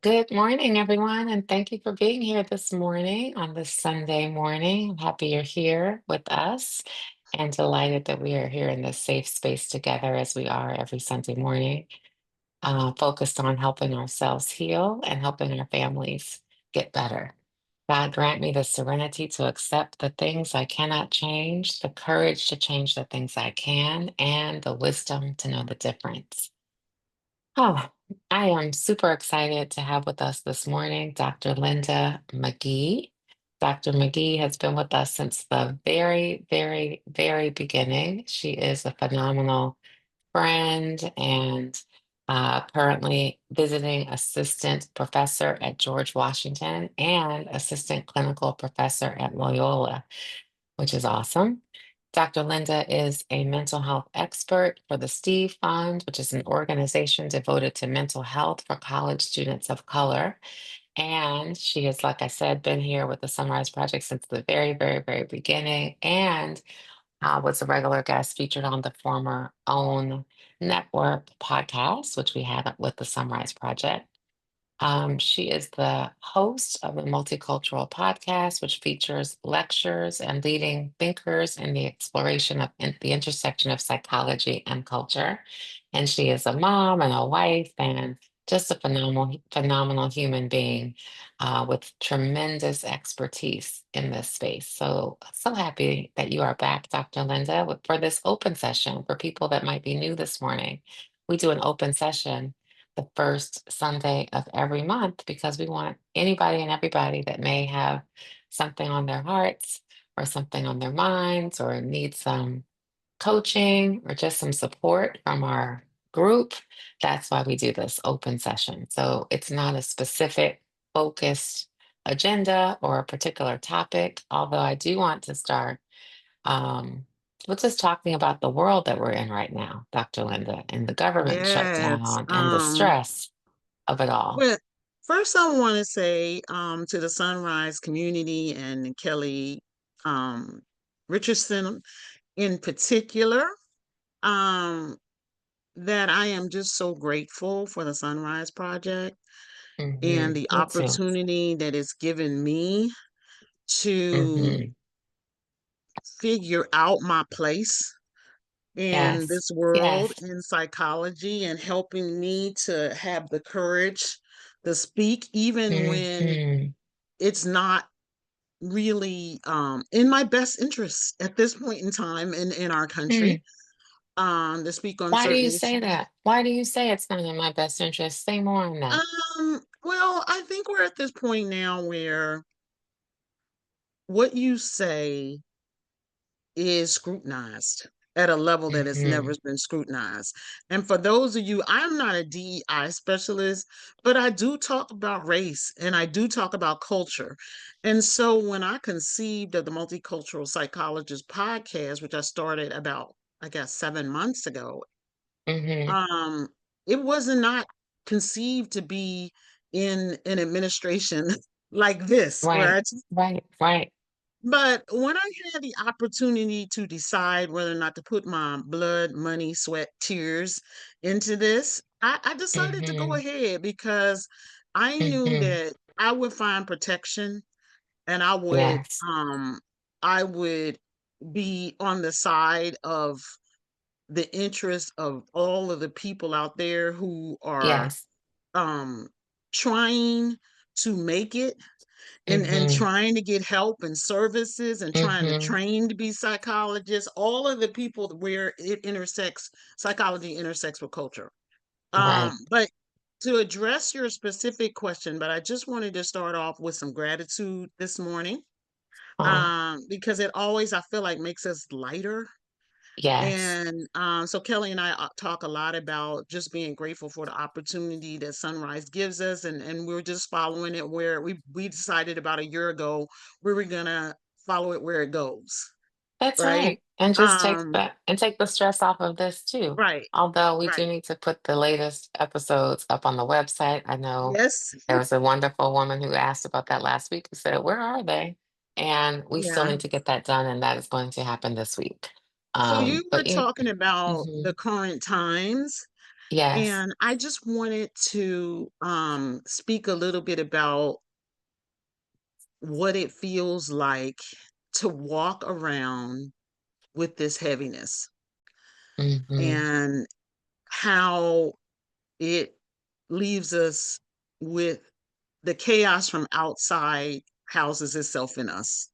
Good morning, everyone, and thank you for being here this morning on this Sunday morning. I'm happy you're here with us and delighted that we are here in this safe space together as we are every Sunday morning, focused on helping ourselves heal and helping our families get better. God grant me the serenity to accept the things I cannot change, the courage to change the things I can, and the wisdom to know the difference. Oh, I am super excited to have with us this morning Dr. Linda McGhee. Dr. McGhee has been with us since the very, very, very beginning. She is a phenomenal friend and currently visiting assistant professor at George Washington and assistant clinical professor at Loyola, which is awesome. Dr. Linda is a mental health expert for the Steve Fund, which is an organization devoted to mental health for college students of color. And she has, like I said, been here with the SonRise Project since the very, very, very beginning and was a regular guest featured on the former OWN Network podcast, which we had with the SonRise Project. She is the host of a multicultural podcast, which features lectures and leading thinkers in the exploration of the intersection of psychology and culture. And she is a mom and a wife and just a phenomenal human being with tremendous expertise in this space. So happy that you are back, Dr. Linda, for this open session for people that might be new this morning. We do an open session the first Sunday of every month because we want anybody and everybody that may have something on their hearts or something on their minds or need some coaching or just some support from our group. That's why we do this open session. So it's not a specific focused agenda or a particular topic, although I do want to start um, we're just talking about the world that we're in right now, Dr. Linda, and the government Yes. shutdown and the stress of it all. Well, first I want to say to the Sunrise community and Kelli Richardson in particular, um, that I am just so grateful for the Sunrise Project and the Me too. opportunity that it's given me to Hmm. figure out my place in Yes. this world Yes. in psychology and helping me to have the courage to speak even when Hmm. it's not really in my best interest at this point in time in our Hmm. country to speak on Why do certain you say issues. that? Why do you say it's not in my best interest? Say more on that. Well, I think we're at this point now where what you say is scrutinized at a level that has never Hmm. been scrutinized. And for those of you, I'm not a DEI specialist, but I do talk about race and I do talk about culture. And so when I conceived of the Multicultural Psychologist podcast, which I started about, I guess, 7 months ago, Hmm. um, it was not conceived to be in an administration like this, where Right. it's Right. Right. but when I had the opportunity to decide whether or not to put my blood, money, sweat, tears into this, I decided to go Hmm. ahead because I knew Hmm. that I would find protection and Yes. I would be on the side of the interest of all of the people out there who are Yes. um trying to make it and Hmm. trying to get help and services and trying to Hmm. train to be psychologists, all of the people where it intersects, psychology intersects with culture. Right. But to address your specific question, but I just wanted to start off with some gratitude this morning, Oh, because it always, I feel like, makes us lighter. yes. And so Kelly and I talk a lot about just being grateful for the opportunity that Sunrise gives us, and we're just following it where we decided about a year ago we were gonna follow it where it goes, That's right? right. And just Um, take the stress off of this too. right, Although we do right. need to put the latest episodes up on the website. I know Yes, there was a wonderful woman who asked about that last week who said, "Where are they?" And we still yeah. need to get that done, and that is going to happen this week. So you were But you, talking about mhm, the current times. Yes. And I just wanted to speak a little bit about what it feels like to walk around with this heaviness Mhm. and how it leaves us with the chaos from outside houses itself in us.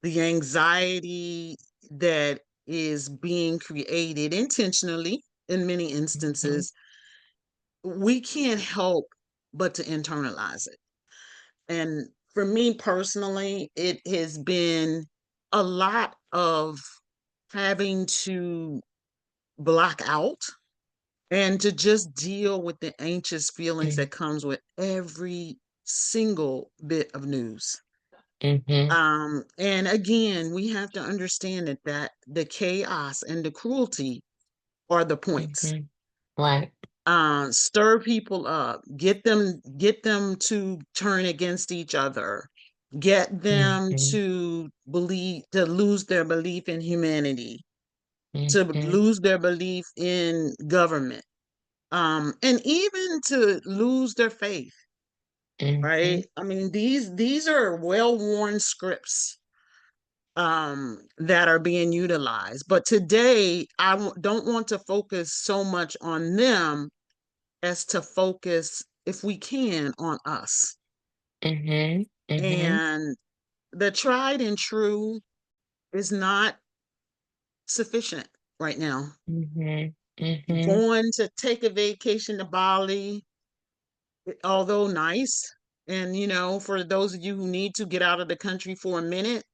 The anxiety that is being created intentionally in many Mhm. instances, we can't help but to internalize it. And for me personally, it has been a lot of having to block out and to just deal with the anxious feelings Mm. that comes with every single bit of news. Mhm. And again, we have to understand that the chaos and the cruelty are the points. Mhm. Right. Stir people up, get them to turn against each other, get them Mhm. to lose their belief in humanity, to Mhm. lose their belief in government, and even to lose their faith, right? Mhm. I mean, these are well-worn scripts that are being utilized. But today, don't want to focus so much on them as to focus, if we can, on us. Mhm. Mhm. And the tried and true is not sufficient right now. Mhm. Mhm. Going to take a vacation to Bali, although nice, and for those of you who need to get out of the country for a minute,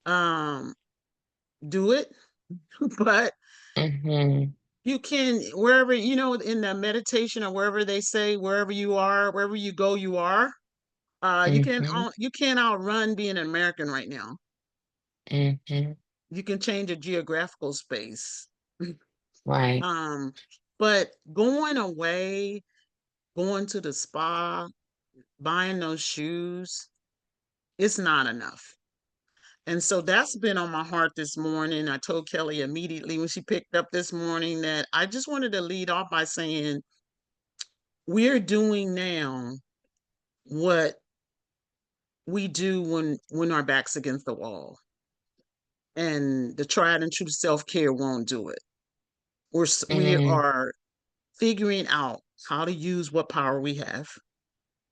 um, do it. But Mhm. you can, wherever, in the meditation or wherever they say, wherever you are, wherever you go, you are. Mhm. You can't outrun being an American right now. Mhm. You can change a geographical space. Right. um, but going away, going to the spa, buying those shoes, it's not enough. And so that's been on my heart this morning. I told Kelly immediately when she picked up this morning that I just wanted to lead off by saying we're doing now what we do when our back's against the wall, and the tried and true self-care won't do it. We Mhm. are figuring out how to use what power we have.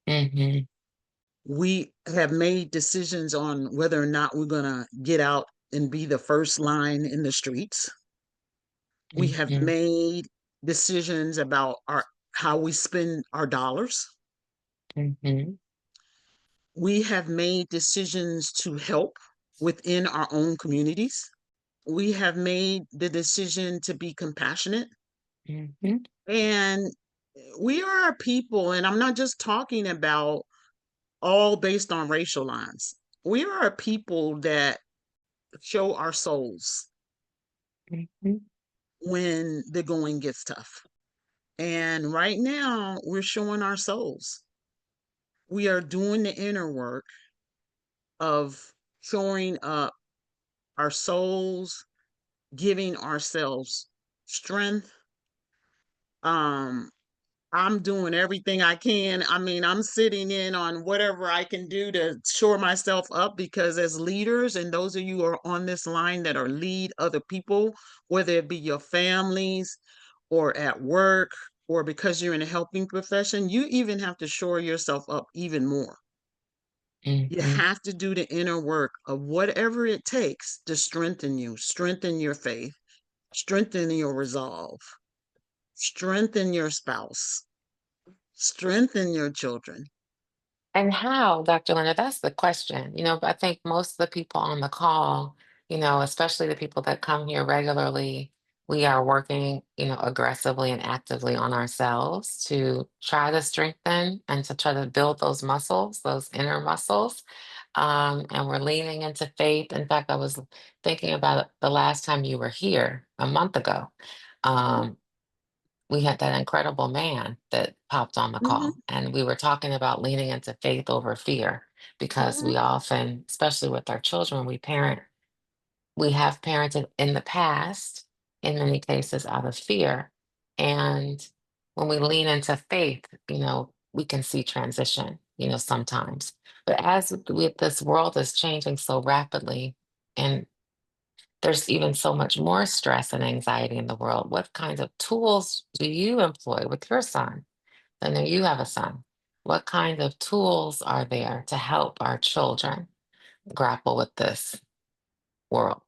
Mhm. We have made decisions on whether or not we're going to get out and be the first line in the streets. We have Mhm. made decisions about our how we spend our dollars. Mhm. We have made decisions to help within our own communities. We have made the decision to be compassionate. Mhm. And we are a people, and I'm not just talking about all based on racial lines. We are a people that show our souls Mhm. when the going gets tough. And right now, we're showing our souls. We are doing the inner work of showing up our souls, giving ourselves strength. Um, I'm doing everything I can. I mean, I'm sitting in on whatever I can do to shore myself up, because as leaders, and those of you who are on this line that are lead other people, whether it be your families or at work or because you're in a helping profession, you even have to shore yourself up even more. You Mhm. have to do the inner work of whatever it takes to strengthen you, strengthen your faith, strengthen your resolve, strengthen your spouse, strengthen your children. And how, Dr. Leonard? That's the question. I think most of the people on the call, especially the people that come here regularly, we are working, aggressively and actively on ourselves to try to strengthen and to try to build those muscles, those inner muscles. And we're leaning into faith. In fact, I was thinking about it the last time you were here a month ago. Um, we had that incredible man that popped on the Mhm, call, and we were talking about leaning into faith over fear because mhm, we often, especially with our children, we have parented in the past, in many cases, out of fear. And when we lean into faith, we can see transition, sometimes. But as with this world is changing so rapidly, and there's even so much more stress and anxiety in the world, what kinds of tools do you employ with your son? I know you have a son. What kind of tools are there to help our children grapple with this world?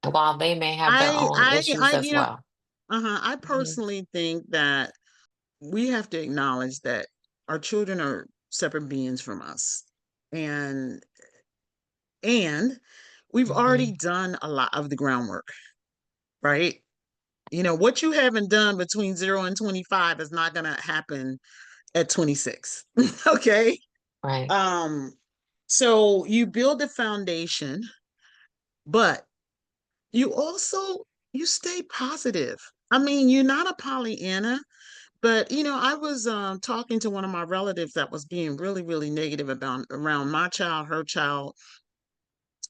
And while they may have their own issues as well. I Mhm. personally think that we have to acknowledge that our children are separate beings from us. And and we've already Mhm. done a lot of the groundwork, right? What you haven't done between 0 and 25 is not going to happen at 26. Okay? Right. Um so you build a foundation, but you also you stay positive. I mean, you're not a Pollyanna. But, I was talking to one of my relatives that was being really, really negative about around my child, her child,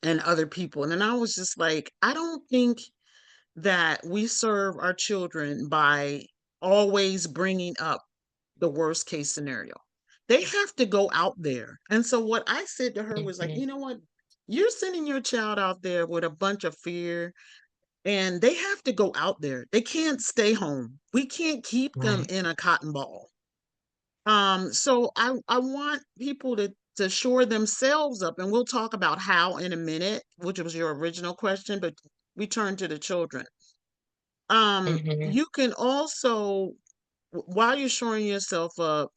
and other people. And then I was just like, I don't think that we serve our children by always bringing up the worst case scenario. They have to go out there. And so what I said to her was like, Mhm. you know what? You're sending your child out there with a bunch of fear, and they have to go out there. They can't stay home. We can't keep them Right. in a cotton ball. So I want people to shore themselves up, and we'll talk about how in a minute, which was your original question, but we turn to the children. Mhm. You can also, while you're shoring yourself up,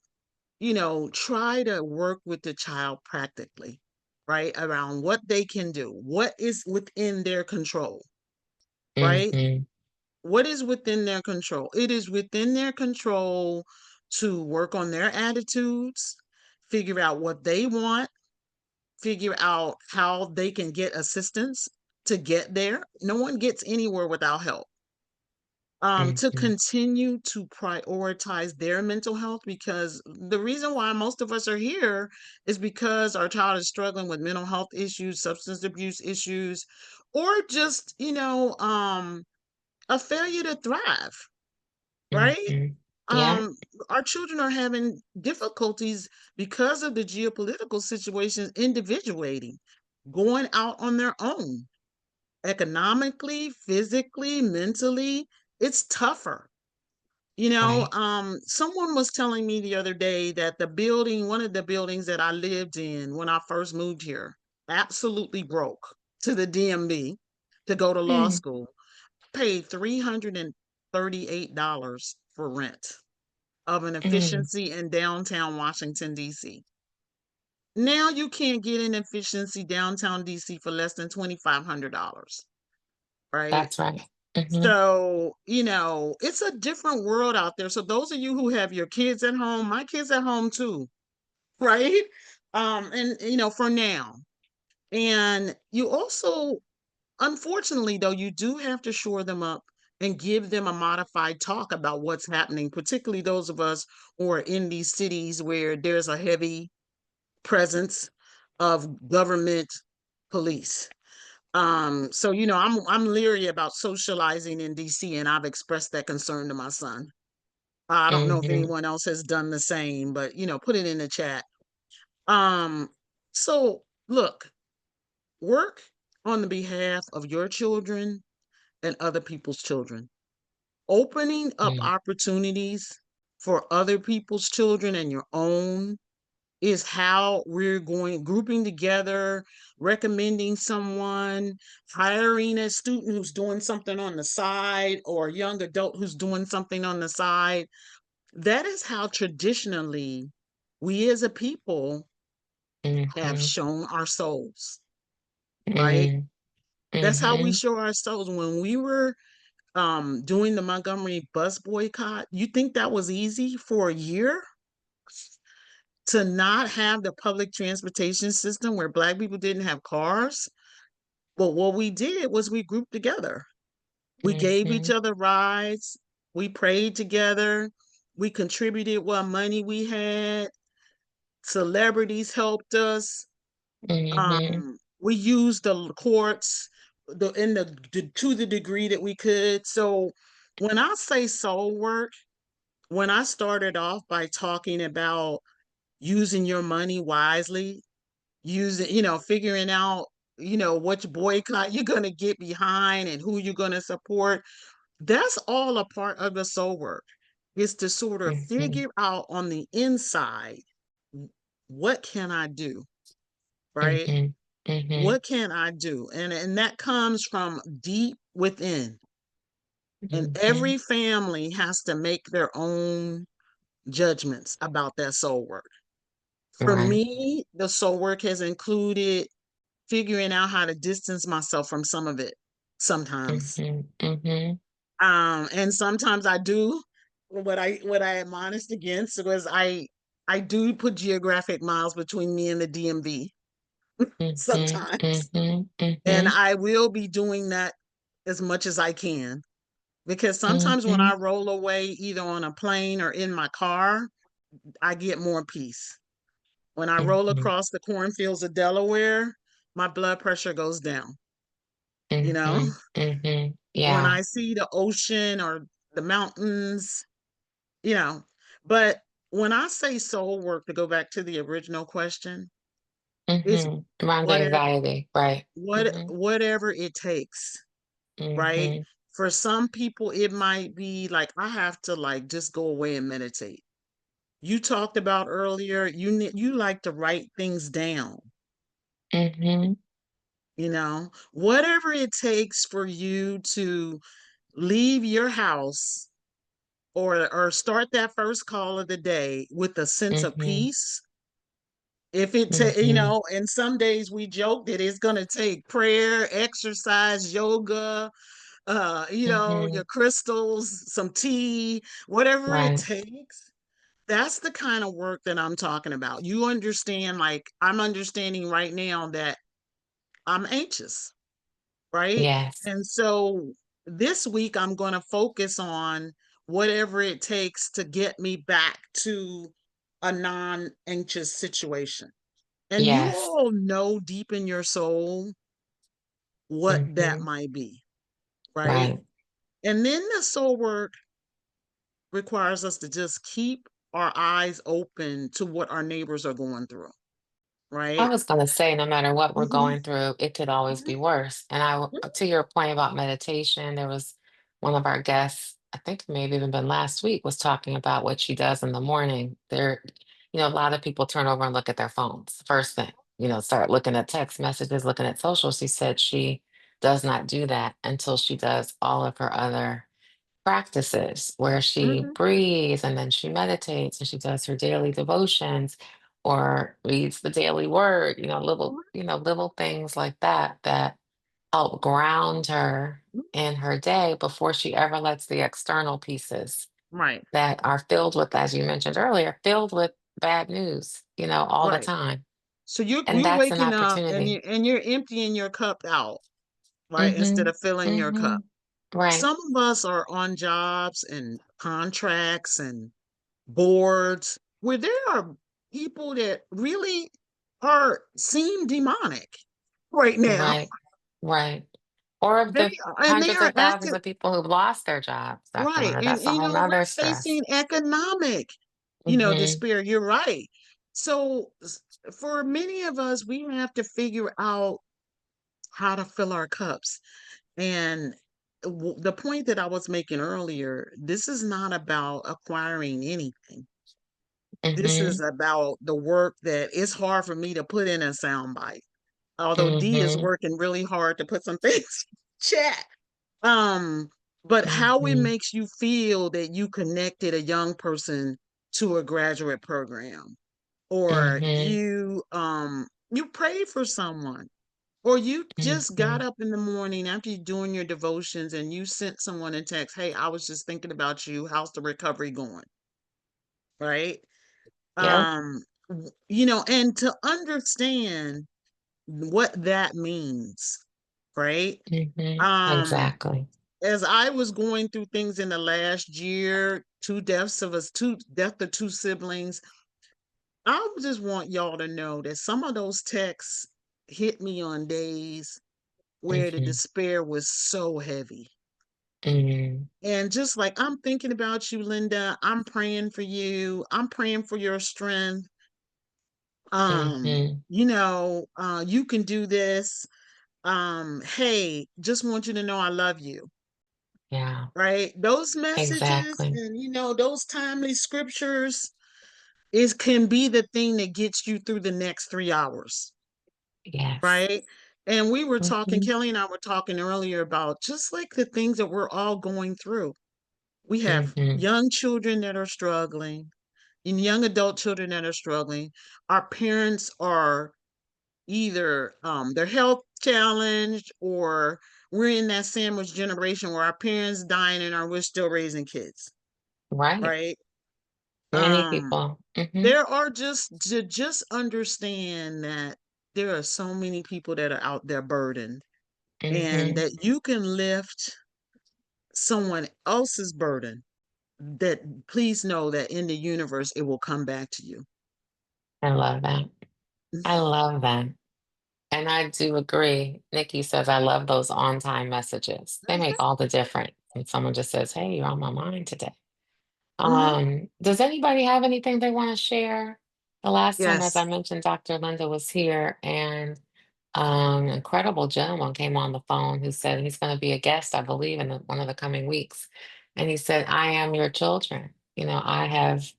try to work with the child practically, right? Around what they can do, what is within their control, right? Mhm. What is within their control? It is within their control to work on their attitudes, figure out what they want, figure out how they can get assistance to get there. No one gets anywhere without help. To Mhm. continue to prioritize their mental health, because the reason why most of us are here is because our child is struggling with mental health issues, substance abuse issues, or just, a failure to thrive. Right? Mhm. Yeah. Um, our children are having difficulties because of the geopolitical situations individuating, going out on their own, economically, physically, mentally. It's tougher. Right. Someone was telling me the other day that one of the buildings that I lived in when I first moved here, absolutely broke to the DMV to go to law Mm. school, paid $338 for rent of an Mm. efficiency in downtown Washington, D.C. Now you can't get an efficiency downtown DC for less than $2,500, right? That's right. Mhm. So, it's a different world out there. So those of you who have your kids at home, my kids at home too, right? And for now. And you also, unfortunately though, you do have to shore them up and give them a modified talk about what's happening, particularly those of us who are in these cities where there's a heavy presence of government police. So I'm leery about socializing in DC, and I've expressed that concern to my son. I don't know if Mhm. anyone else has done the same, but put it in the chat. Um, so look, work on the behalf of your children and other people's children. Opening up Mm. opportunities for other people's children and your own is how we're going grouping together, recommending someone, hiring a student who's doing something on the side or a young adult who's doing something on the side. That is how traditionally we as a people have Mhm. shown our souls, right? Mm. That's how we Mhm. show our souls. When we were doing the Montgomery bus boycott, you think that was easy for a year to not have the public transportation system where Black people didn't have cars? But what we did was we grouped together. We gave each Mhm. other rides. We prayed together. We contributed what money we had. Celebrities helped us. Mhm. We used the courts to the degree that we could. So when I say soul work, when I started off by talking about using your money wisely, figuring out, which boycott you're going to get behind and who you're going to support, that's all a part of the soul work, is to sort of Mhm, figure out on the inside, what can I do? Right? mhm, mhm, What can I do? And that comes from deep within. And mhm. every family has to make their own judgments about that soul work. For Right. me, the soul work has included figuring out how to distance myself from some of it sometimes. Mhm, mhm, And sometimes I do what I admonished against was I do put geographic miles between me and the DMV mhm, sometimes. mhm, And mhm, I will be doing that as much as I can, because sometimes when I mhm, roll away either on a plane or in my car, I get more peace. When I roll mhm, across the cornfields of Delaware, my blood pressure goes down, you know? mhm, mhm. When Yeah. I see the ocean or the mountains, you know. But when I say soul work, to go back to the original question, it's Mhm. Around the whatever anxiety, right. Mhm, whatever it takes, right? mhm, For some people, it might be like, I have to like just go away and meditate. You talked about earlier, you like to write things down, mhm, whatever it takes for you to leave your house, or start that first call of the day with a sense of mhm, peace. If it ta mhm, and some days we joke that it's gonna take prayer, exercise, yoga, your mhm. crystals, some tea, whatever it Right. takes. That's the kind of work that I'm talking about. You understand, like, I'm understanding right now that I'm anxious, right? Yes. And so this week I'm going to focus on whatever it takes to get me back to a non-anxious situation. And you Yes. all know deep in your soul what that Mhm. might be, right? Right. And then the soul work requires us to just keep our eyes open to what our neighbors are going through, I right? was gonna say, no matter what we're Mhm, going through, it could always mhm, be worse. And mhm, to your point about meditation, there was one of our guests, I think maybe even been last week, was talking about what she does in the morning. A lot of people turn over and look at their phones first thing, start looking at text messages, looking at social. She said she does not do that until she does all of her other practices where she mhm, breathes and then she meditates and she does her daily devotions or reads the daily word, little things like that that help ground her mhm. in her day before she ever lets the external pieces Right, that are filled with, as you mentioned earlier, filled with bad news, all the right. time. So you're And you're that's an waking up and opportunity. you're emptying your cup out, right? Instead Mm-hmm. of filling your cup. Mm-hmm. Right. Some of us are on jobs and contracts and boards where there are people that really seem demonic right now. Right. Right. Or of They the and they hundreds are of thousands acting of people who've lost their jobs, Dr. right. Leonard. And That's a whole nother we're stress. facing economic, Mhm, despair. You're right. So for many of us, we have to figure out how to fill our cups. And the point that I was making earlier, this is not about acquiring anything. This is mhm, about the work that it's hard for me to put in a soundbite. Although D is mhm, working really hard to put some things in chat. Um, but how it mhm, makes you feel that you connected a young person to a graduate program, or mhm, you prayed for someone, or you just got mhm. up in the morning after you doing your devotions and you sent someone a text, "Hey, I was just thinking about you. How's the recovery going?" Right? Yep. And to understand what that means, right? Mhm. Um, Exactly. as I was going through things in the last year, death of two siblings, I just want y'all to know that some of those texts hit me on days where the Mhm, despair was so heavy. Mm, And just like, I'm thinking about you, Linda. I'm praying for you. I'm praying for your strength. mhm. You can do this. Hey, just want you to know I love you. Yeah, Right? Those messages exactly. and those timely scriptures is can be the thing that gets you through the next 3 hours. Yes. Right? And we were talking, Mhm, Kelly and I were talking earlier about just like the things that we're all going through. We have mhm. young children that are struggling, and young adult children that are struggling. Our parents are either they're health challenged, or we're in that sandwich generation where our parents dying and we're still raising kids, Right. right? Many Um, people. Mhm, there are just understand that there are so many people that are out there burdened, and mhm. that you can lift someone else's burden, that please know that in the universe it will come back to you. I love that. I love that. And I do agree. Nikki says, I love those on time messages. They make Mhm, all the difference. And someone just says, hey, you're on my mind today. mhm. Does anybody have anything they want to share? The last time, as I Yes. mentioned, Dr. Linda was here, and incredible gentleman came on the phone who said he's going to be a guest, I believe, in one of the coming weeks. And he said, I am your children. I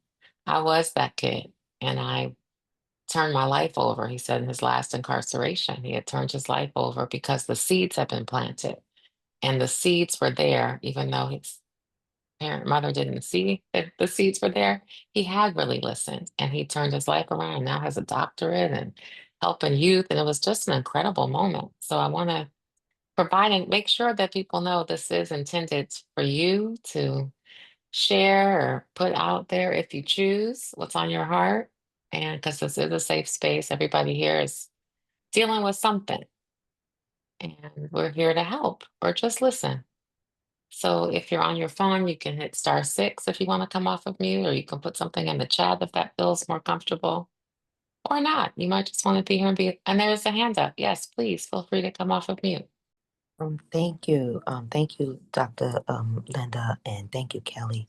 was that kid, and I turned my life over. He said in his last incarceration, he had turned his life over because the seeds had been planted, and the seeds were there, even though his parent mother didn't see that the seeds were there. He had really listened, and he turned his life around, and now has a doctorate and helping youth. And it was just an incredible moment. So I want to provide and make sure that people know this is intended for you to share or put out there if you choose what's on your heart. And because this is a safe space, everybody here is dealing with something, and we're here to help or just listen. So if you're on your phone, you can hit *6 if you want to come off of mute, or you can put something in the chat if that feels more comfortable, or not. You might just want to be here and and there's a hand up. Yes, please feel free to come off of mute. Thank you. Thank you, Dr. Linda, and thank you, Kelly.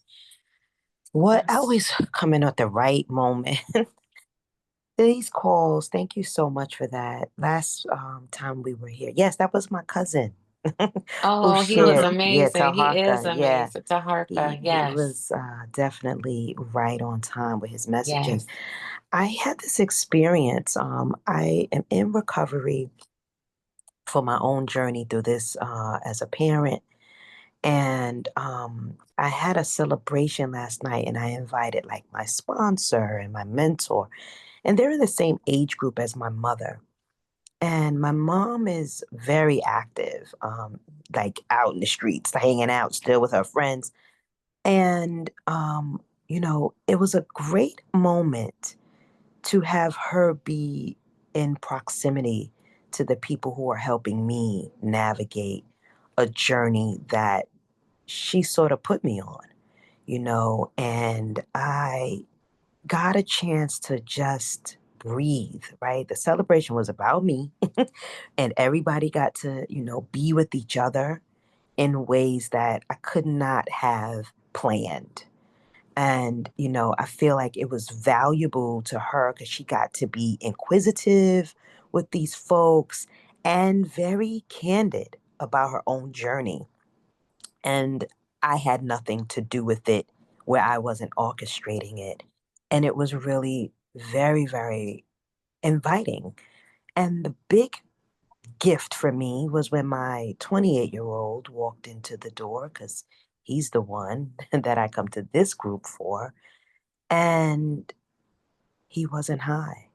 What I Yes. always come in at the right moment. These calls, thank you so much for that. Last time we were here, yes, that was my cousin who Oh, he was shared, Mhm. yeah, amazing. He is Taharka, yeah. amazing. Taharka, He yes, was definitely right on time with his messages. yes. I had this experience. I am in recovery for my own journey through this as a parent. And I had a celebration last night, and I invited like my sponsor and my mentor, and they're in the same age group as my mother. And my mom is very active, like out in the streets, hanging out still with her friends. And, it was a great moment to have her be in proximity to the people who are helping me navigate a journey that she sort of put me on, and I got a chance to just breathe, right? The celebration was about me, and everybody got to, be with each other in ways that I could not have planned. And, I feel like it was valuable to her because she got to be inquisitive with these folks and very candid about her own journey. And I had nothing to do with it where I wasn't orchestrating it. And it was really very, very inviting. And the big gift for me was when my 28-year-old walked into the door because he's the one that I come to this group for. And he wasn't high.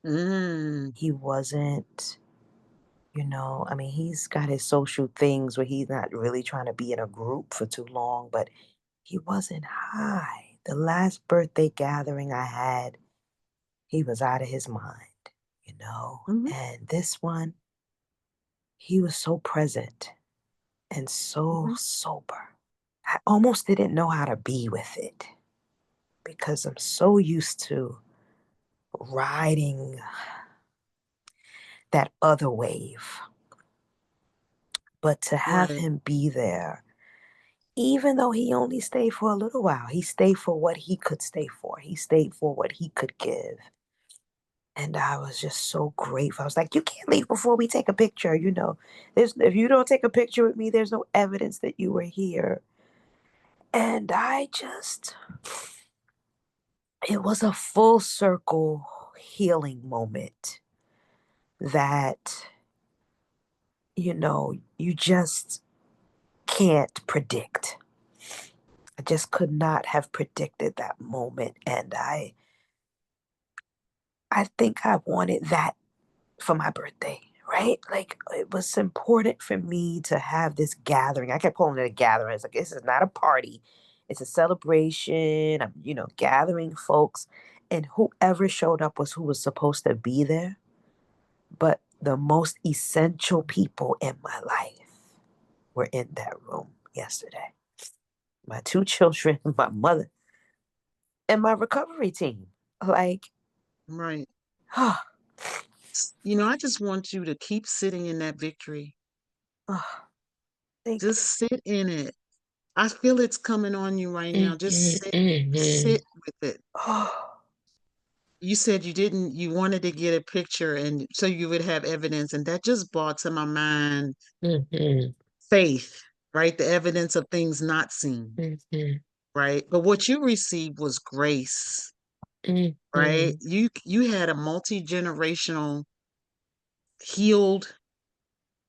Mm. He wasn't, I mean, he's got his social things where he's not really trying to be in a group for too long, but he wasn't high. The last birthday gathering I had, he was out of his mind. Mhm. And this one, he was so present and so Mhm. sober. I almost didn't know how to be with it because I'm so used to riding that other wave. But to have Right. him be there, even though he only stayed for a little while, he stayed for what he could stay for. He stayed for what he could give. And I was just so grateful. I was like, you can't leave before we take a picture. If you don't take a picture with me, there's no evidence that you were here. And it was a full circle healing moment that, you just can't predict. I just could not have predicted that moment. And I think I wanted that for my birthday, right? Like it was important for me to have this gathering. I kept calling it a gathering. It's like this is not a party. It's a celebration. I'm, gathering folks. And whoever showed up was who was supposed to be there. But the most essential people in my life were in that room yesterday. My two children, my mother, and my recovery team. Like, Right. oh, I just want you to keep sitting in that victory. oh, thank you. Just sit in it. I feel it's coming on you right now. Just Mhm, sit mhm, with it. Oh, You said you wanted to get a picture and so you would have evidence, and that just brought to my mind mhm, faith, right? The evidence of things not seen, mhm, right? But what you received was grace, right? mhm, You had a multi-generational healed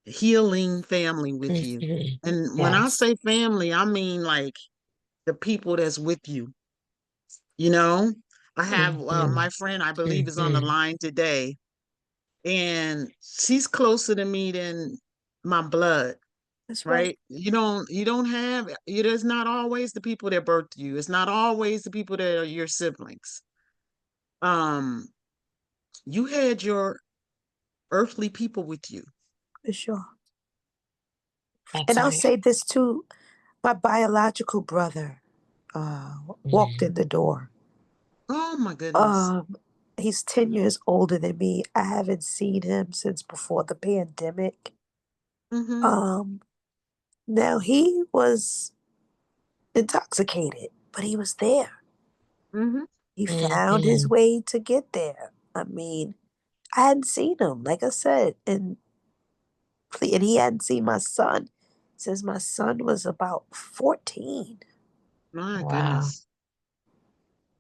healing family with you. mhm. And when I Yes. say family, I mean like the people that's with you, you know? I have Mhm, my friend, I believe, is on the mhm, line today, and she's closer to me than my blood, that's right. right? You don't have there's not always the people that birthed you. It's not always the people that are your siblings. Um, you had your earthly people with you. For sure. that's And I'll right. say this too. My biological brother walked Mhm, in the door. Oh my goodness. Um, he's 10 years older than me. I haven't seen him since before the pandemic. Mm-hmm. Um, now he was intoxicated, but he was there. Mm-hmm. He found his mhm, way to get there. I mean, I hadn't seen him, like I said, and he hadn't seen my son since my son was about 14. My wow. goodness.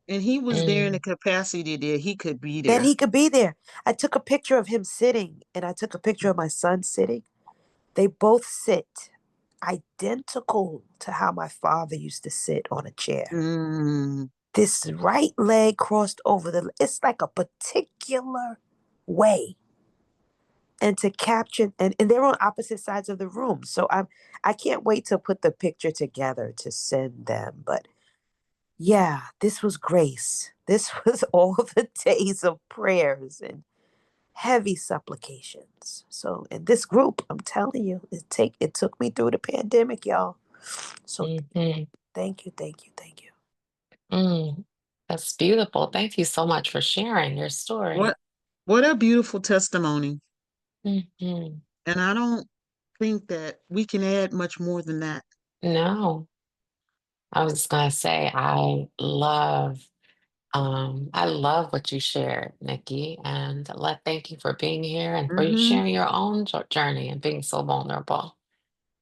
And he was there in the Mm, capacity that he could be And there. he could be there. I took a picture of him sitting, and I took a picture of my son sitting. They both sit identical to how my father used to sit on a chair. Mm, This right leg crossed over it's like a particular way. And to capture and they're on opposite sides of the room. So I can't wait to put the picture together to send them. But yeah, this was grace. This was all the days of prayers and heavy supplications. So in this group, I'm telling you, it took me through the pandemic, y'all. So mhm, thank you, thank you, thank you. mm. That's beautiful. Thank you so much for sharing your story. what what a beautiful testimony. Mhm. And I don't think that we can add much more than that. No, I was just gonna say I love what you shared, Nikki, and thank you for being here and for Mm-hmm. sharing your own journey and being so vulnerable.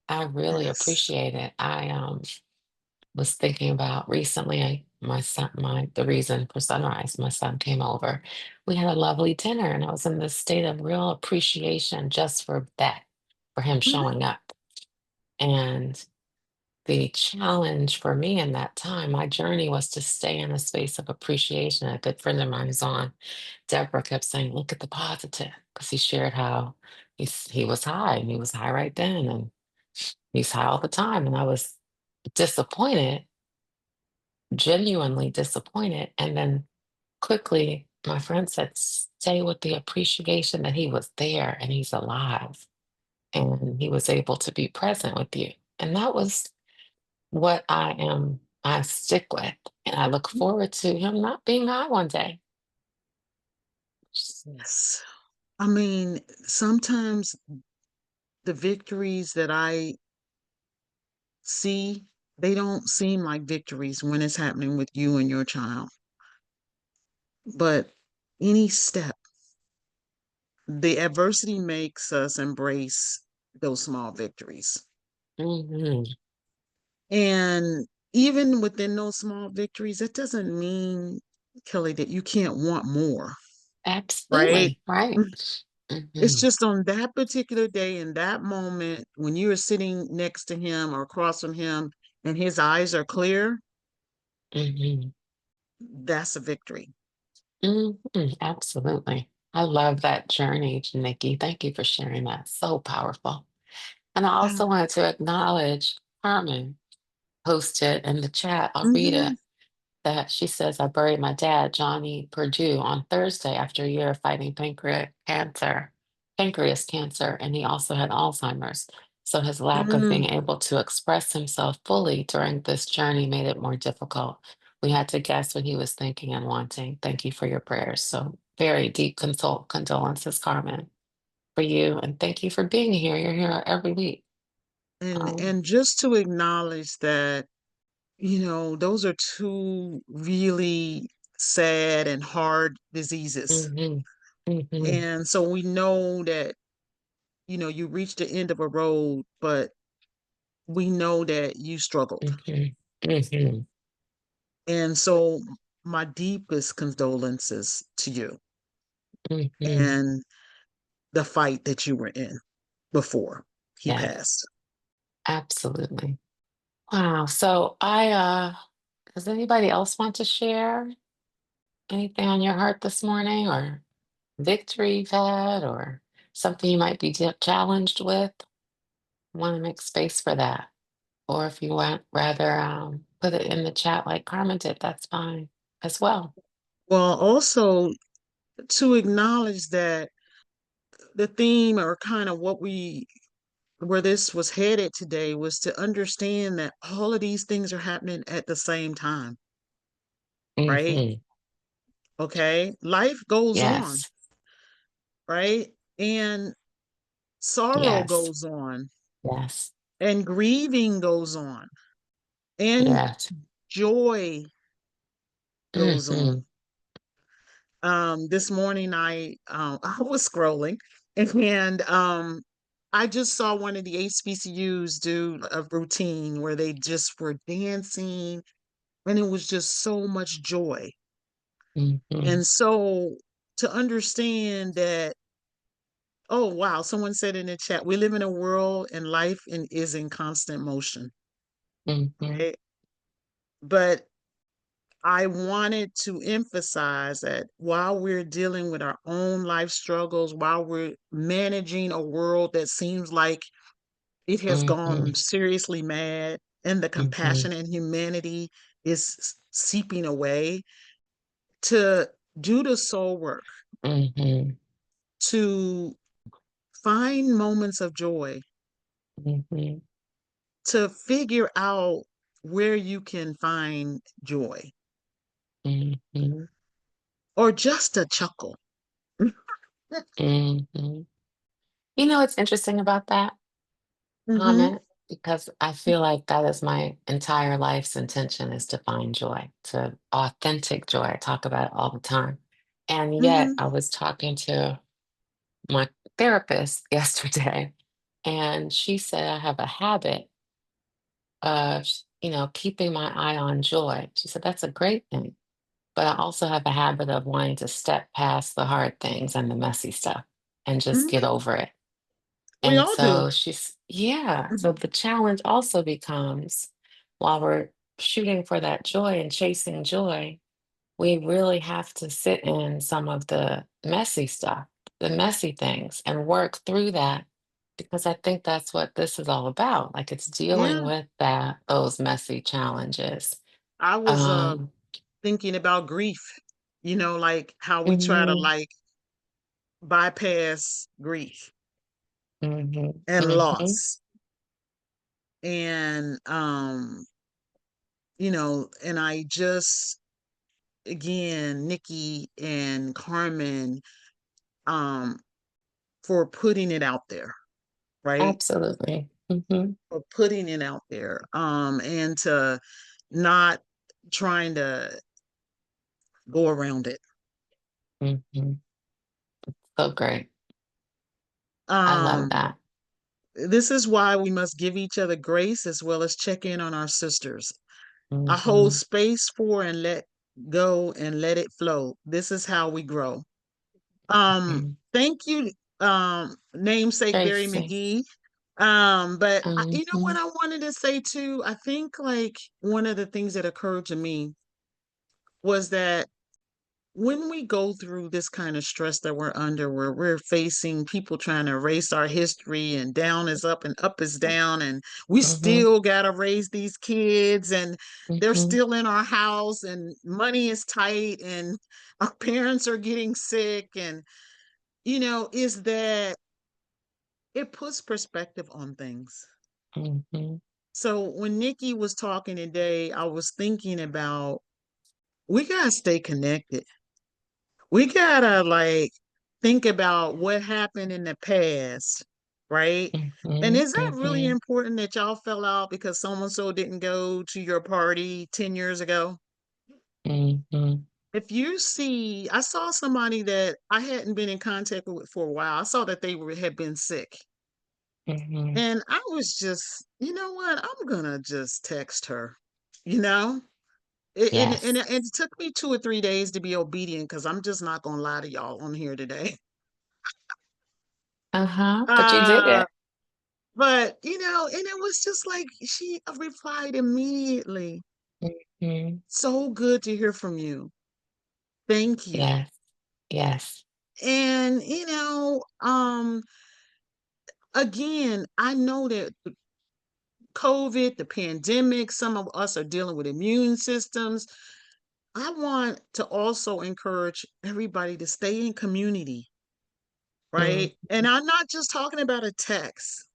I really Yes. appreciate it. I was thinking about recently, my son, the reason for Sunrise, my son came over. We had a lovely dinner, and I was in this state of real appreciation just for that, for him Mm-hmm. showing up. And the challenge for me in that time, my journey was to stay in a space of appreciation. A good friend of mine is on. Deborah kept saying, "Look at the positive," because he shared how he was high, and he was high right then, and he's high all the time. And I was disappointed, genuinely disappointed. And then quickly, my friend said, "Stay with the appreciation that he was there and he's alive and he was able to be present with you." And that was what I stick with. And I look forward to him not being high one day. Just- Yes. I mean, sometimes the victories that I see they don't seem like victories when it's happening with you and your child. But any step, the adversity makes us embrace those small victories. Hmm. And even within those small victories, it doesn't mean, Kelly, that you can't want more, right? Absolutely. Right. It's Hmm. just on that particular day, in that moment, when you are sitting next to him or across from him and his eyes are clear, Hmm. that's a victory. Hmm. Absolutely. I love that journey, Nikki. Thank you for sharing that. So powerful. And I Yeah. also wanted to acknowledge Carmen posted in the chat. I'll read it. Hmm. That she says, I buried my dad, Johnny Purdue, on Thursday after a year of fighting pancreas cancer, and he also had Alzheimer's. So his lack of being Mm. able to express himself fully during this journey made it more difficult. We had to guess what he was thinking and wanting. Thank you for your prayers. So very deep condolences, Carmen, for you, and thank you for being here. You're here every week. Um, And just to acknowledge that, those are two really sad and hard diseases. mhm, mhm, And so we know that, you reached the end of a road, but we know that you struggled. mhm, mhm. And so my deepest condolences to you Mhm. and the fight that you were in before he Yeah, passed. absolutely. Wow. So does anybody else want to share anything on your heart this morning or victory you've had or something you might be challenged with? Want to make space for that. Or if you want rather put it in the chat like Carmen did, that's fine as well. Well, also to acknowledge that the theme or kind of where this was headed today was to understand that all of these things are happening at the same time, right? Hmm. Okay. Life goes on, Yes. right? And sorrow Yes. goes on, Yes. and grieving goes on, and Yes. joy goes on. Hmm. This morning I was scrolling and I just saw one of the HBCUs do a routine where they just were dancing and it was just so much joy. Hmm. And so to understand that, oh wow, someone said in the chat, we live in a world and is in constant motion, Hmm. right? But I wanted to emphasize that while we're dealing with our own life struggles, while we're managing a world that seems like it has Hmm. gone seriously mad and the Hmm. compassion and humanity is seeping away, to do the soul work, Hmm. to find moments of joy, Hmm. to figure out where you can find joy Hmm. or just a chuckle. Hmm. You know what's interesting about that Hmm. comment? Because I feel like that is my entire life's intention is to find joy, to authentic joy. I talk about it all the time. And yet Hmm. I was talking to my therapist yesterday, and she said I have a habit of, keeping my eye on joy. She said that's a great thing. But I also have a habit of wanting to step past the hard things and the messy stuff and just get Hmm. over it. We And all do. so yeah. So Mhm. the challenge also becomes while we're shooting for that joy and chasing joy, we really have to sit in some of the messy stuff, the messy things, and work through that because I think that's what this is all about. Like it's dealing Yeah. with those messy challenges. I was Um, thinking about grief, like how we try to mhm, like bypass grief mhm, and mhm. loss. And and I just again, Nikki and Carmen, um, for putting it out there, right? Absolutely. Mhm. for putting it out there, and to not trying to go around it. Mhm. So great. I love Um, that. this is why we must give each other grace as well as check in on our sisters. I hold Mhm. space for and let go and let it flow. This is how we grow. Thank you, namesake Barry Tracy. McGhee. But you know what Mhm. I wanted to say too? I think like one of the things that occurred to me was that when we go through this kind of stress that we're under, where we're facing people trying to erase our history and down is up and up is down, and we Mhm. still got to raise these kids and they're Mhm. still in our house and money is tight and our parents are getting sick. And, is that it puts perspective on things. Mhm. So when Nikki was talking today, I was thinking about we got to stay connected. We gotta like think about what happened in the past, right? And Mhm. is that really Mhm. important that y'all fell out because so and so didn't go to your party 10 years ago? Mhm. If you see, I saw somebody that I hadn't been in contact with for a while. I saw that had been sick. Mhm. And I was just, you know what? I'm gonna just text her, you know? Yes. And it took me 2 or 3 days to be obedient because I'm just not gonna lie to y'all on here today. Uh-huh. But you did Uh, it. but and it was just like she replied immediately. Mhm. So good to hear from you. Thank you. Yes. Yes. And again, I know that COVID, the pandemic, some of us are dealing with immune systems. I want to also encourage everybody to stay in community, Mhm. right? And I'm not just talking about a text.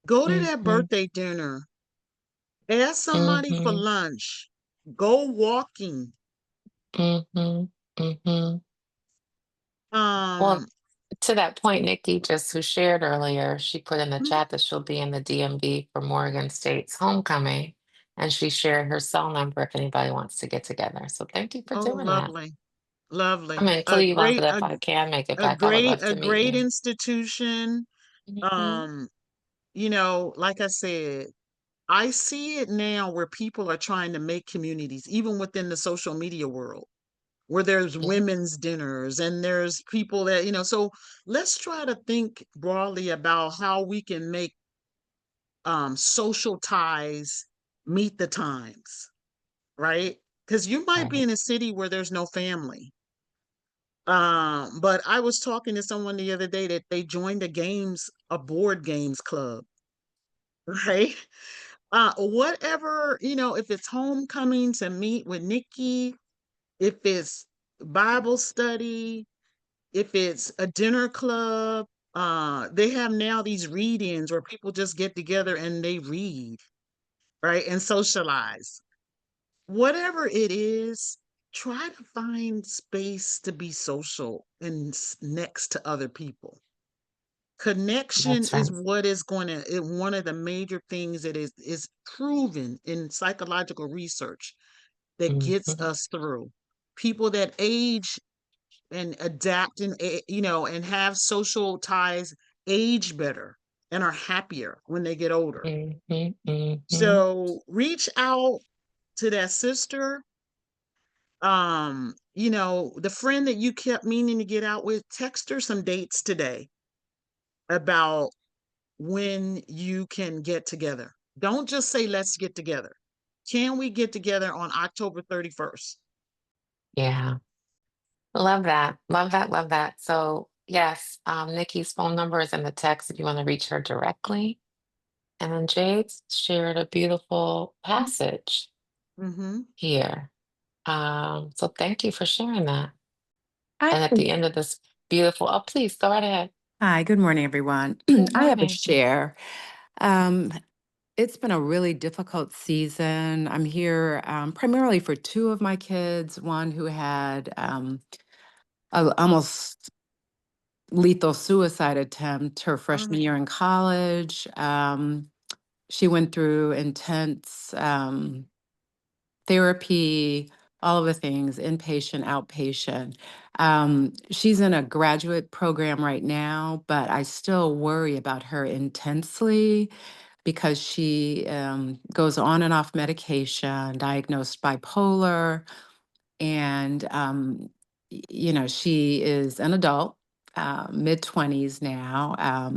Go to that Mhm. birthday dinner. Ask somebody for Mhm. lunch. Go walking. Mhm. Mhm. Um, Well, to that point, Nikki, just who shared earlier, she put in the mhm. chat that she'll be in the DMV for Morgan State's homecoming, and she shared her cell number if anybody wants to get together. So thank you for Oh, doing that. lovely, I'm lovely. in Cleveland, but if I can make it back, I would love A to meet great you. institution. Mhm. Um, like I said, I see it now where people are trying to make communities, even within the social media world, where there's Yeah, women's dinners and there's people that, so let's try to think broadly about how we can make social ties meet the times, right? Because you might be right. in a city where there's no family. But I was talking to someone the other day that they joined a board games club, right? Whatever, if it's homecoming to meet with Nikki, if it's Bible study, if it's a dinner club, they have now these read-ins where people just get together and they read, right? And socialize. Whatever it is, try to find space to be social and next to other people. Connection That's right. is what is going to one of the major things that is proven in psychological research that gets Mhm. us through. People that age and adapt and and have social ties age better and are happier when they get older. Mhm. Mhm. So reach out to that sister, the friend that you kept meaning to get out with, text her some dates today about when you can get together. Don't just say let's get together. Can we get together on October 31st? Yeah. Love that. Love that. Love that. So yes, Nikki's phone number is in the text if you want to reach her directly. And then Jade shared a beautiful passage Mm-hmm. here. So thank you for sharing that. I And at the end of this beautiful, oh, please go right ahead. Hi, good morning, everyone. Good I have a morning. share. Um, it's been a really difficult season. I'm here primarily for two of my kids, one who had a almost lethal suicide attempt her freshman Oh, year in college. She went through intense therapy, all of the things, inpatient, outpatient. She's in a graduate program right now, but I still worry about her intensely because she goes on and off medication, diagnosed bipolar, and she is an adult, mid-20s now,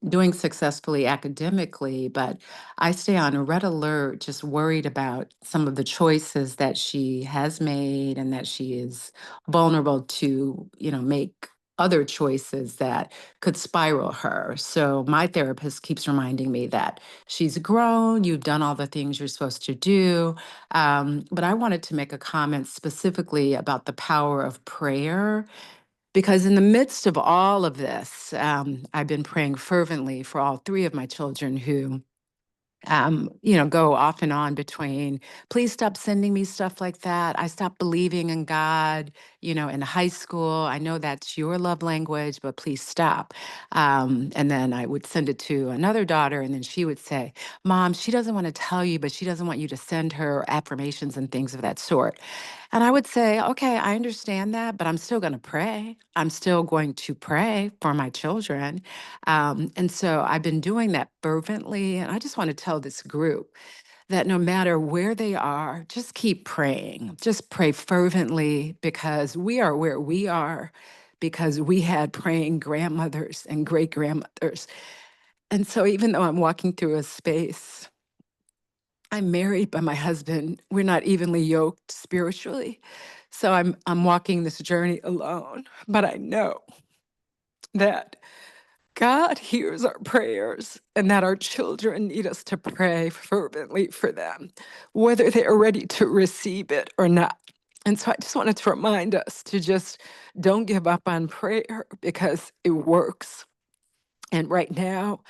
doing successfully academically, but I stay on red alert, just worried about some of the choices that she has made and that she is vulnerable to, make other choices that could spiral her. So my therapist keeps reminding me that she's grown, you've done all the things you're supposed to do. But I wanted to make a comment specifically about the power of prayer, because in the midst of all of this, I've been praying fervently for all three of my children who go off and on between, please stop sending me stuff like that. I stopped believing in God, in high school. I know that's your love language, but please stop. And then I would send it to another daughter, and then she would say, Mom, she doesn't want to tell you, but she doesn't want you to send her affirmations and things of that sort. And I would say, okay, I understand that, but I'm still going to pray. I'm still going to pray for my children. And so I've been doing that fervently. And I just want to tell this group that no matter where they are, just keep praying. Just pray fervently, because we are where we are because we had praying grandmothers and great grandmothers. And so even though I'm walking through a space, I'm married, but my husband, we're not evenly yoked spiritually. So I'm walking this journey alone, but I know that God hears our prayers and that our children need us to pray fervently for them, whether they're ready to receive it or not. And so I just wanted to remind us to just don't give up on prayer, because it works. And right now,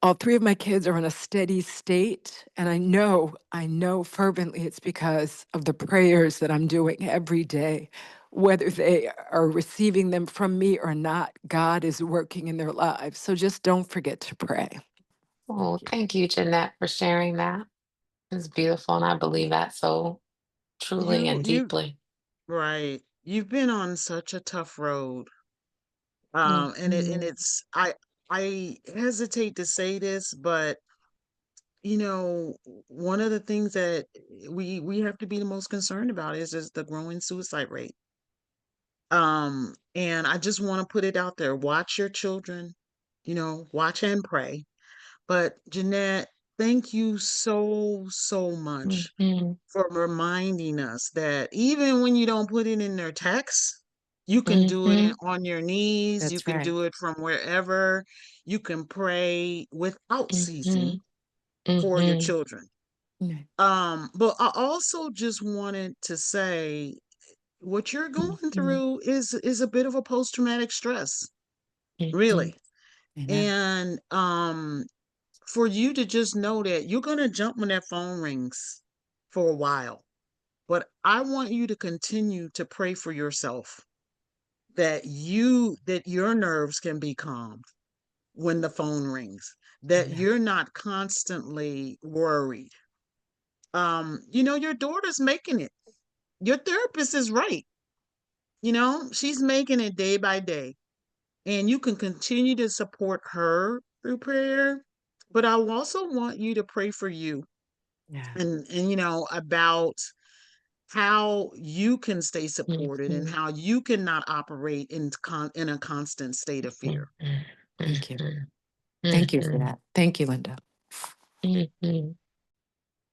all three of my kids are in a steady state. And I know fervently it's because of the prayers that I'm doing every day. Whether they are receiving them from me or not, God is working in their lives. So just don't forget to pray. Oh, thank you, Jeanette, for sharing that. It's beautiful, and I believe that so truly You and you deeply. right. You've been on such a tough road. And Mhm, I hesitate to say this, but one of the things that we have to be the most concerned about is the growing suicide rate. And I just want to put it out there. Watch your children, watch and pray. But Jeanette, thank you so, so much mhm, for reminding us that even when you don't put it in their text, you can do it mhm, on your knees, you That's can right. do it from wherever, you can pray without ceasing mhm, for your mhm, children. Yeah. But I also just wanted to say what you're going mhm, through is a bit of a post-traumatic stress, mhm. really. Amen. And for you to just know that you're going to jump when that phone rings for a while. But I want you to continue to pray for yourself that your nerves can be calmed when the phone rings, that Amen. you're not constantly worried. Your daughter's making it. Your therapist is right. She's making it day by day. And you can continue to support her through prayer. But I also want you to pray for you Yeah. and about how you can stay supported and Mhm, how you cannot operate in a constant state of fear. mhm, Thank you. mhm, Thank you for mhm, that. Thank you, Linda. mhm.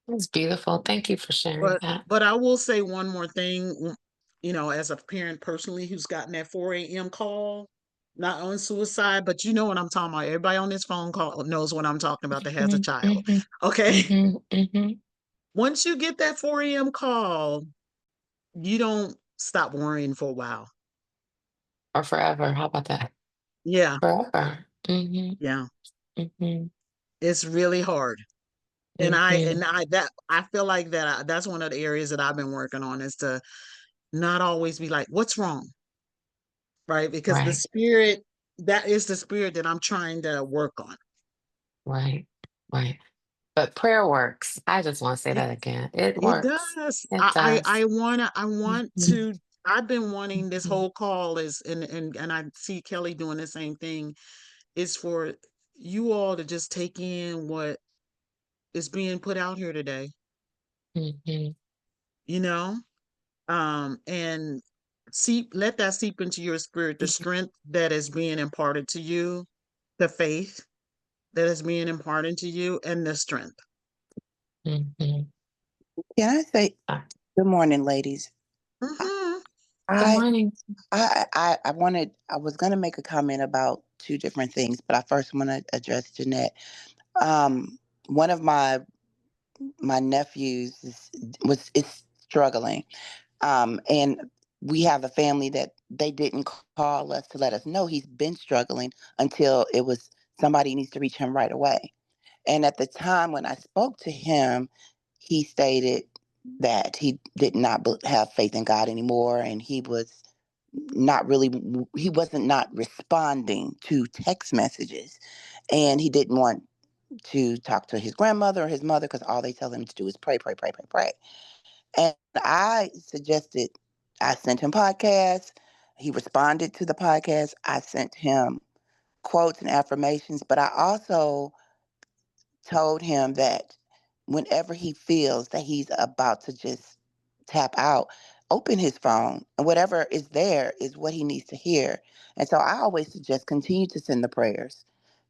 It's beautiful. Thank you for sharing But that. but I will say one more thing, as a parent personally who's gotten that 4 a.m. call, not on suicide, but you know what I'm talking about. Everybody on this phone call knows what I'm talking about that has a Mhm, child. mhm, Okay. mhm, mhm. Once you get that 4 a.m. call, you don't stop worrying for a while. Or forever. How about that? Yeah. Forever. Mhm, Yeah. mhm, It's really hard. And I and mhm. I that I feel like that's one of the areas that I've been working on is to not always be like, what's wrong? Right? Because Right, that is the spirit that I'm trying to work on. right. Right. But prayer works. I just want to say It that again. It it works. does. It I does. wanna I want Mhm, to I've been wanting this mhm, whole call is and I see Kelly doing the same thing, is for you all to just take in what is being put out here today, mhm, you know? And let that seep into your spirit, the strength that is being imparted to you, the faith that is being imparted to you, and the strength. mhm. Can I say Uh, good morning, ladies? Hmm. Good I morning. I was gonna make a comment about two different things, but I first want to address Jeanette. One of my nephews is struggling, and we have a family that they didn't call us to let us know he's been struggling until it was somebody needs to reach him right away. And at the time when I spoke to him, he stated that he did not have faith in God anymore, and he wasn't not responding to text messages, and he didn't want to talk to his grandmother or his mother because all they tell him to do is pray, pray, pray, pray, pray. And I suggested I sent him podcasts. He responded to the podcast. I sent him quotes and affirmations, but I also told him that whenever he feels that he's about to just tap out, open his phone and whatever is there is what he needs to hear. And so I always suggest continue to send the prayers,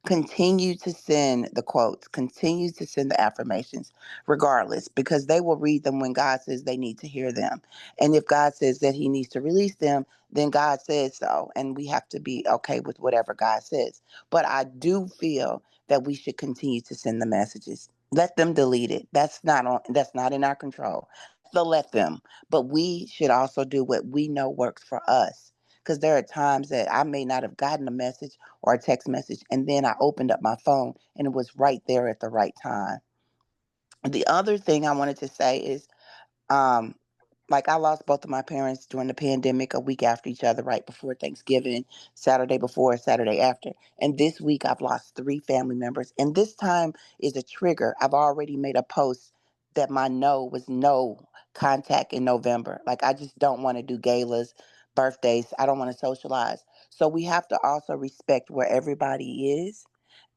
continue to send the quotes, continue to send the affirmations, regardless, because they will read them when God says they need to hear them. And if God says that he needs to release them, then God says so. And we have to be okay with whatever God says. But I do feel that we should continue to send the messages. Let them delete it. That's not in our control. So let them. But we should also do what we know works for us. Because there are times that I may not have gotten a message or a text message, and then I opened up my phone and it was right there at the right time. The other thing I wanted to say is um, like I lost both of my parents during the pandemic a week after each other, right before Thanksgiving, Saturday before, Saturday after. And this week I've lost three family members. And this time is a trigger. I've already made a post that my no was no contact in November. Like I just don't want to do galas, birthdays. I don't want to socialize. So we have to also respect where everybody is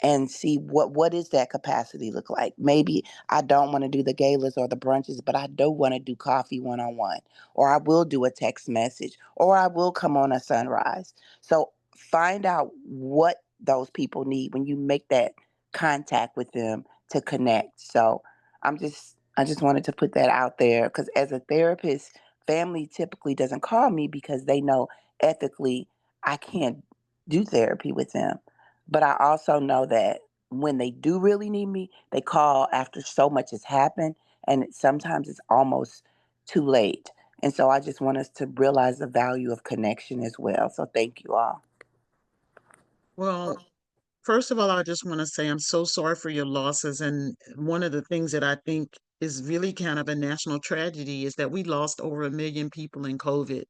and see what is that capacity look like. Maybe I don't want to do the galas or the brunches, but I do want to do coffee one on one, or I will do a text message, or I will come on a sunrise. So find out what those people need when you make that contact with them to connect. So I just wanted to put that out there because as a therapist, family typically doesn't call me because they know ethically I can't do therapy with them. But I also know that when they do really need me, they call after so much has happened, and sometimes it's almost too late. And so I just want us to realize the value of connection as well. So thank you all. Well, first of all, I just want to say I'm so sorry for your losses. And one of the things that I think is really kind of a national tragedy is that we lost over 1 million people in COVID,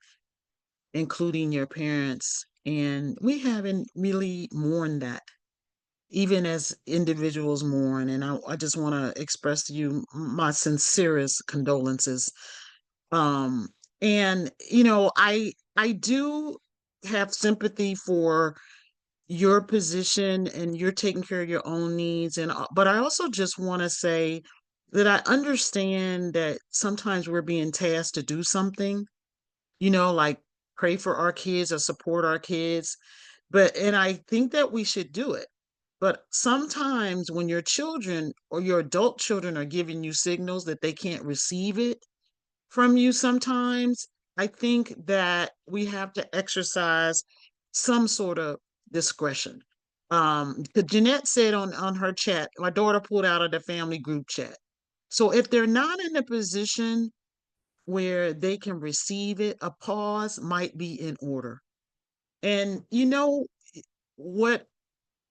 including your parents. And we haven't really mourned that, even as individuals mourn. And I just want to express to you my sincerest condolences. Um, and I do have sympathy for your position and you're taking care of your own needs, and but I also just want to say that I understand that sometimes we're being tasked to do something, like pray for our kids or support our kids, and I think that we should do it. But sometimes when your children or your adult children are giving you signals that they can't receive it from you sometimes, I think that we have to exercise some sort of discretion. 'Cause Jeanette said on her chat, my daughter pulled out of the family group chat. So if they're not in a position where they can receive it, a pause might be in order. And what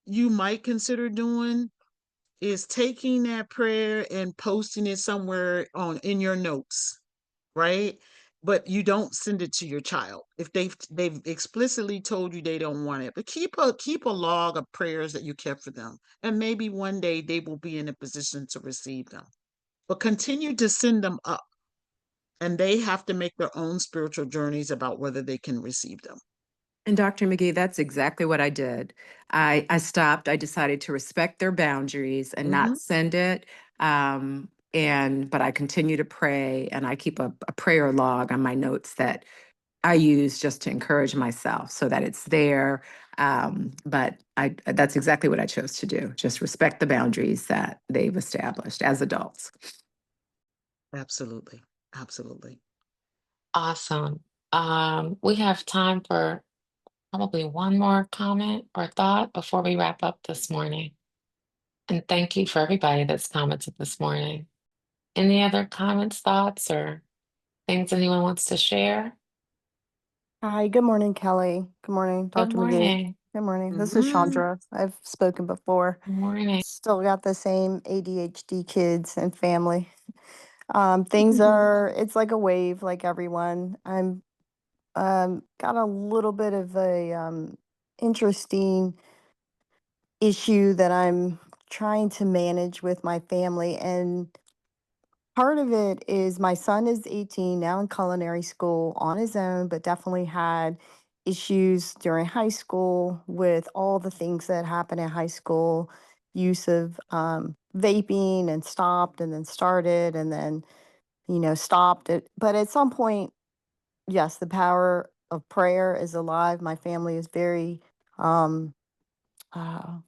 you might consider doing is taking that prayer and posting it somewhere on in your notes, right? but you don't send it to your child if they've explicitly told you they don't want it. But keep a log of prayers that you kept for them, and maybe one day they will be in a position to receive them. But continue to send them up, and they have to make their own spiritual journeys about whether they can receive them. And Dr. McGhee, that's exactly what I did. I stopped. I decided to respect their boundaries and Hmm. not send it. But I continue to pray, and I keep a prayer log on my notes that I use just to encourage myself so that it's there. But that's exactly what I chose to do. Just respect the boundaries that they've established as adults. Absolutely. Absolutely. Awesome. We have time for probably one more comment or thought before we wrap up this morning. And thank you for everybody that's commented this morning. Any other comments, thoughts, or things anyone wants to share? Hi, good morning, Kelly. Good morning, Good Dr. McGee. morning. Good morning. This is Hmm. Chandra. I've spoken before. Good morning. Still got the same ADHD kids and family. Things are, it's like a wave, like everyone. I'm got a little bit of a interesting issue that I'm trying to manage with my family. And part of it is my son is 18 now in culinary school on his own, but definitely had issues during high school with all the things that happen in high school, use of vaping, and stopped and then started and then, stopped it. But at some point, yes, the power of prayer is alive. My family is very um, uh,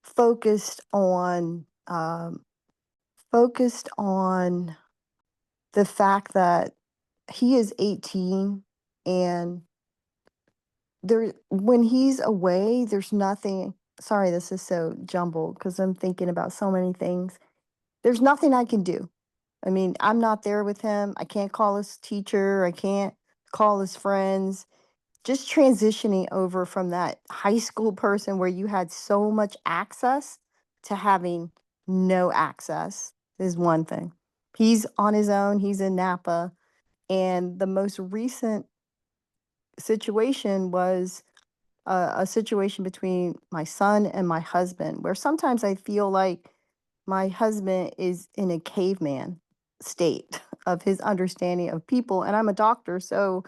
focused on focused on the fact that he is 18, and there when he's away, there's nothing. Sorry, this is so jumbled because I'm thinking about so many things. There's nothing I can do. I mean, I'm not there with him. I can't call his teacher. I can't call his friends. Just transitioning over from that high school person where you had so much access to having no access is one thing. He's on his own. He's in Napa. And the most recent situation was a situation between my son and my husband, where sometimes I feel like my husband is in a caveman state of his understanding of people. And I'm a doctor, so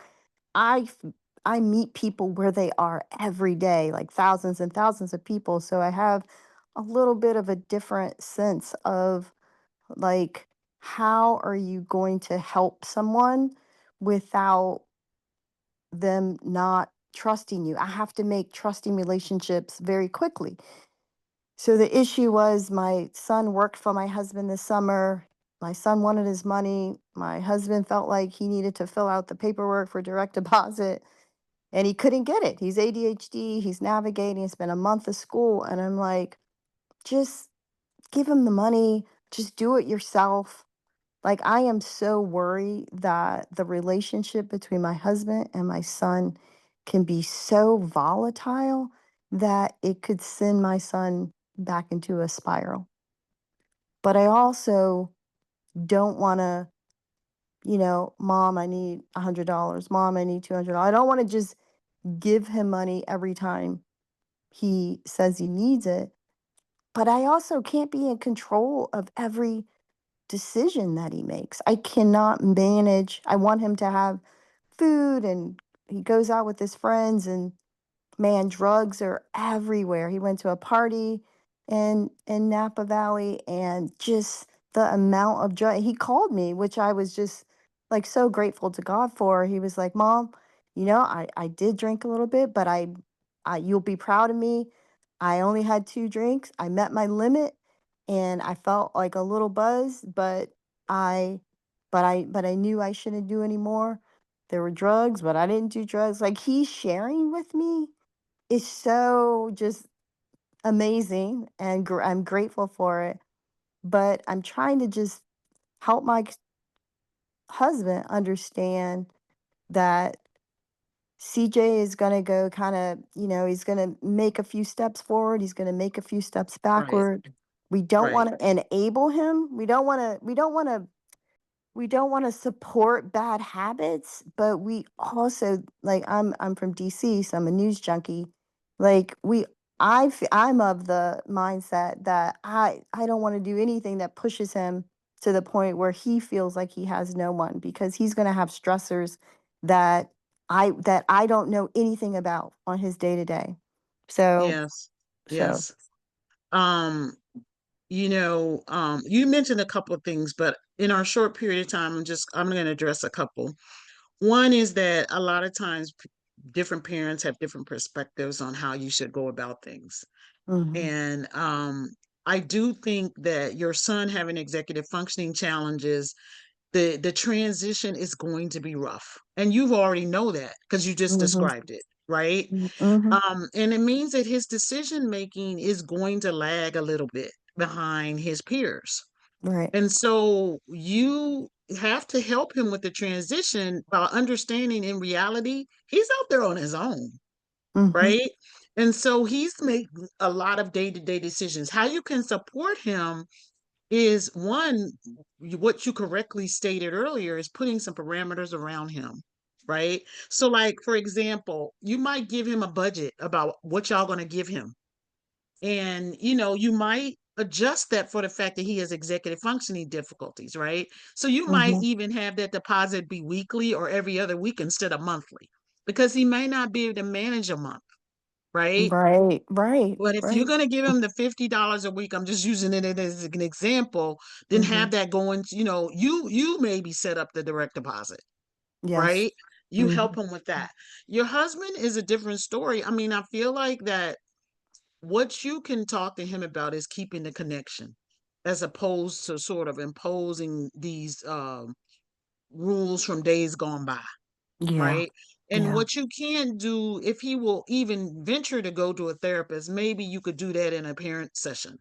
I f- I meet people where they are every day, like thousands and thousands of people. So I have a little bit of a different sense of, like, how are you going to help someone without them not trusting you? I have to make trusting relationships very quickly. So the issue was my son worked for my husband this summer. My son wanted his money. My husband felt like he needed to fill out the paperwork for direct deposit, and he couldn't get it. He's ADHD, he's navigating, it's been a month of school. And I'm like, just give him the money, just do it yourself. Like, I am so worried that the relationship between my husband and my son can be so volatile that it could send my son back into a spiral. But I also don't want to, Mom, I need $100. Mom, I need $200. I don't want to just give him money every time he says he needs it. But I also can't be in control of every decision that he makes. I cannot manage. I want him to have food, and he goes out with his friends, and man, drugs are everywhere. He went to a party in Napa Valley, and just the amount of drug. He called me, which I was just like so grateful to God for. He was like, "Mom, I did drink a little bit, but I you'll be proud of me. I only had 2 drinks. I met my limit, and I felt like a little buzz, I but I knew I shouldn't do any more. There were drugs, but I didn't do drugs." Like, he's sharing with me is so just amazing, and I'm grateful for it. But I'm trying to just help my husband understand that CJ is going to go kind of, he's going to make a few steps forward, he's going to make a few steps Right. backward. We don't Right. want to enable him. We don't want to we don't want to support bad habits, but we also, like, I'm from DC, so I'm a news junkie. Like, I'm of the mindset that I don't want to do anything that pushes him to the point where he feels like he has no one, because he's going to have stressors that I don't know anything about on his day to day. So Yes. so Yes. Um, you mentioned a couple of things, but in our short period of time, I'm going to address a couple. One is that a lot of times different parents have different perspectives on how you should go about things. mhm, And I do think that your son having executive functioning challenges, the transition is going to be rough. And you already know that because you just mhm, described it, right? mhm, And it means that his decision making is going to lag a little bit behind his peers. right. And so you have to help him with the transition while understanding in reality, he's out there on his own, Mhm, right? And so he's making a lot of day to day decisions. How you can support him is one, what you correctly stated earlier is putting some parameters around him, right? So, like, for example, you might give him a budget about what y'all going to give him. And, you might adjust that for the fact that he has executive functioning difficulties, right? So, you might mhm. even have that deposit be weekly or every other week instead of monthly because he may not be able to manage a month, right? Right, right, But if you're right. going to give him the $50 a week, I'm just using it as an example, then Mhm. have that going, you maybe set up the direct deposit, Yes. right? You help Mhm. him with that. Your husband is a different story. I mean, I feel like that what you can talk to him about is keeping the connection as opposed to sort of imposing these rules from days gone by, Yeah. right? And Yeah. what you can do, if he will even venture to go to a therapist, maybe you could do that in a parent session,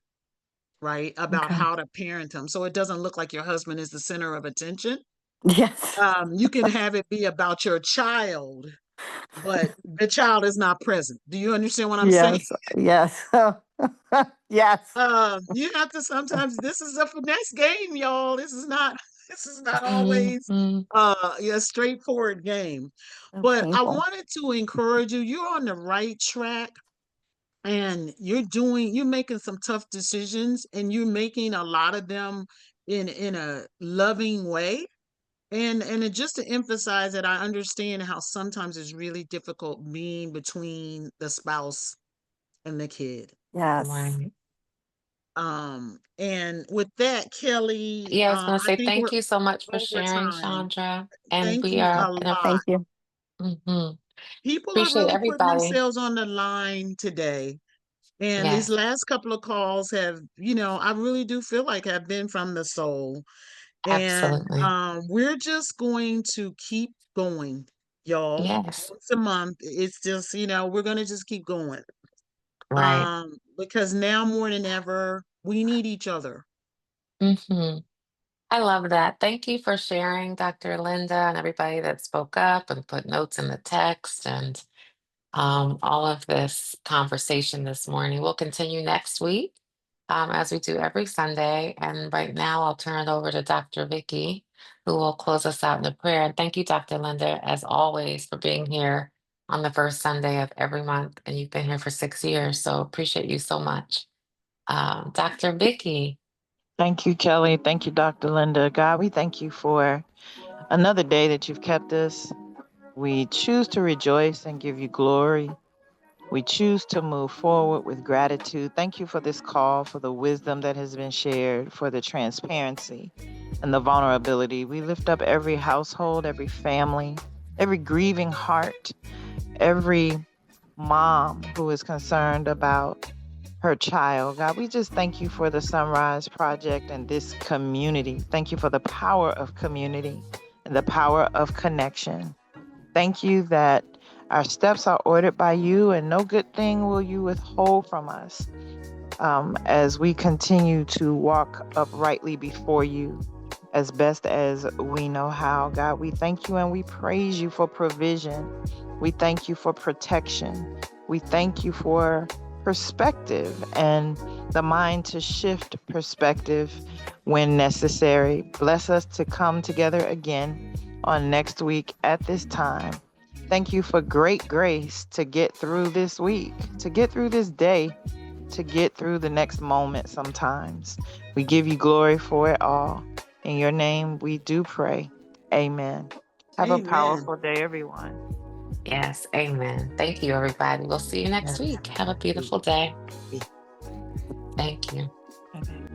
right? About Okay. how to parent him so it doesn't look like your husband is the center of attention. Yes. You can have it be about your child, but the child is not present. Do you understand what I'm saying? Yes. Yes. Yes. You have to sometimes, this is a finesse game, y'all. This is not always Mhm. a straightforward game. So But I painful. wanted to encourage you. You're on the right track and you're making some tough decisions and you're making a lot of them in a loving way. Just to emphasize that I understand how sometimes it's really difficult being between the spouse and the kid. Yes. Right. And with that, Kelly, Yeah, I was going to I say think thank we're you so much for over sharing, time. Chandra. And Thank we you are a in a lot. Thank you. mhm. People are Appreciate really putting everybody. themselves on the line today. And these Yes, last couple of calls have, I really do feel like have been from the soul. And absolutely. we're just going to keep going, y'all. Yes, Once a month. It's just, we're going to just keep going. right. Because now more than ever, we need each other. Hmm. I love that. Thank you for sharing, Dr. Linda, and everybody that spoke up and put notes in the text and all of this conversation this morning. We'll continue next week as we do every Sunday. And right now, I'll turn it over to Dr. Vicky, who will close us out in a prayer. And thank you, Dr. Linda, as always, for being here on the first Sunday of every month. And you've been here for 6 years, so appreciate you so much. Dr. Vicky. Thank you, Kelly. Thank you, Dr. Linda. God, we thank you for another day that you've kept us. We choose to rejoice and give you glory. We choose to move forward with gratitude. Thank you for this call, for the wisdom that has been shared, for the transparency and the vulnerability. We lift up every household, every family, every grieving heart, every mom who is concerned about her child. God, we just thank you for the SonRise Project and this community. Thank you for the power of community and the power of connection. Thank you that our steps are ordered by you and no good thing will you withhold from us as we continue to walk uprightly before you as best as we know how. God, we thank you and we praise you for provision. We thank you for protection. We thank you for perspective and the mind to shift perspective when necessary. Bless us to come together again on next week at this time. Thank you for great grace to get through this week, to get through this day, to get through the next moment sometimes. We give you glory for it all. In your name we do pray. Amen. Have a Amen. powerful day, everyone. Yes, amen. Thank you, everybody. We'll see you next Yes, week. have a Have a blessed beautiful week. day. Thank you. Amen.